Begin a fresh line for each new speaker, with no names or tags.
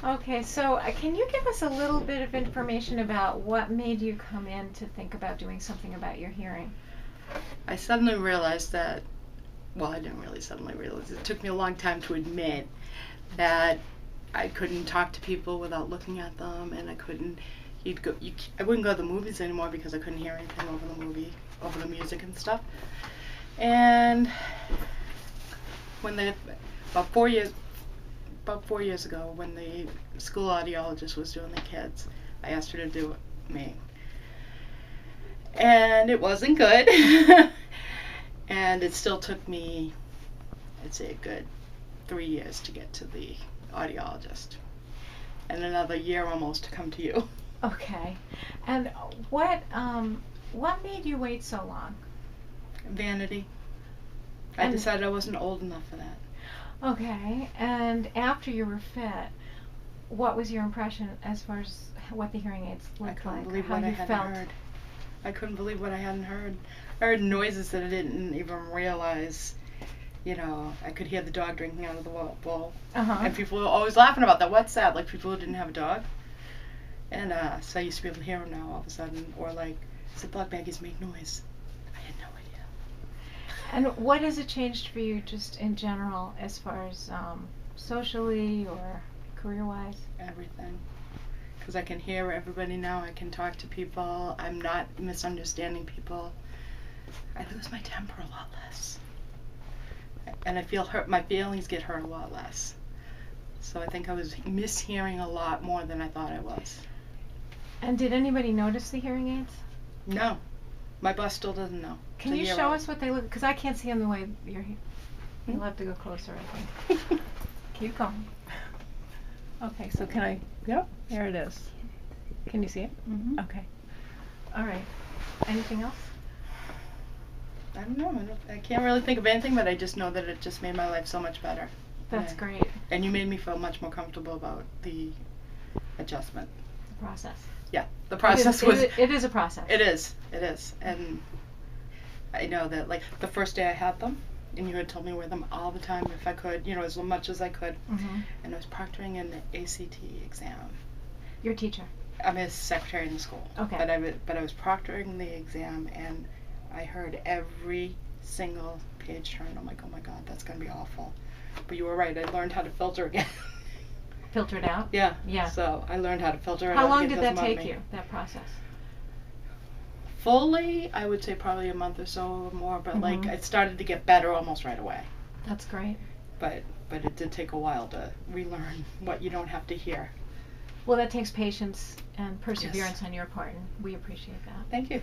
Okay, so can you give us a little bit of information about what made you come in to think about doing something about your hearing?
I suddenly realized that, well, I didn't really suddenly realize, it took me a long time to admit that I couldn't talk to people without looking at them, and I couldn't, I wouldn't go to the movies anymore because I couldn't hear anything over the music and stuff. And when about 4 years, about 4 years ago, when the school audiologist was doing the kids, I asked her to do me. And it wasn't good. And it still took me, I'd say, a good 3 years to get to the audiologist. And another year almost to come to you.
Okay. And what made you wait so long?
Vanity. I decided I wasn't old enough for that.
Okay. And after you were fit, what was your impression as far as what the hearing aids looked like, or how you felt?
I couldn't believe what I hadn't heard. I heard noises that I didn't even realize. You know, I could hear the dog drinking out of the bowl. And people were always laughing about that. What's that? Like people who didn't have a dog. And so I used to be able to hear them now all of a sudden. Or like, Ziploc baggies make noise. I had no idea.
And what has it changed for you just in general as far as socially or career-wise?
Everything. Because I can hear everybody now. I can talk to people. I'm not misunderstanding people. I lose my temper a lot less. And I feel hurt. My feelings get hurt a lot less. So I think I was mishearing a lot more than I thought I was.
And did anybody notice the hearing aids?
No. My boss still doesn't know.
Can you show us what they look? Because I can't see them the way you're here. You'll have to go closer, I think. Keep going. Okay, so can I? Yep, there it is. Can you see it?
Mm-hmm.
Okay. All right. Anything else?
I don't know. I can't really think of anything, but I just know that it just made my life so much better.
That's great.
And you made me feel much more comfortable about the adjustment.
The process.
Yeah, the process was.
It is a process.
It is. It is. And I know that, like, the first day I had them, and you had told me to wear them all the time if I could, you know, as much as I could.
Mm-hmm.
And I was proctoring an ACT exam.
Your teacher?
I'm a secretary in the school.
Okay.
But I was proctoring the exam, and I heard every single page turn. I'm like, oh my God, that's going to be awful. But you were right. I learned how to filter again.
Filter it out?
Yeah.
Yeah.
So I learned how to filter it out.
How long did that take you, that process?
Fully, I would say probably a month or so or more. But like, it started to get better almost right away.
That's great.
But it did take a while to relearn what you don't have to hear.
Well, that takes patience and perseverance on your part, and we appreciate that.
Thank you.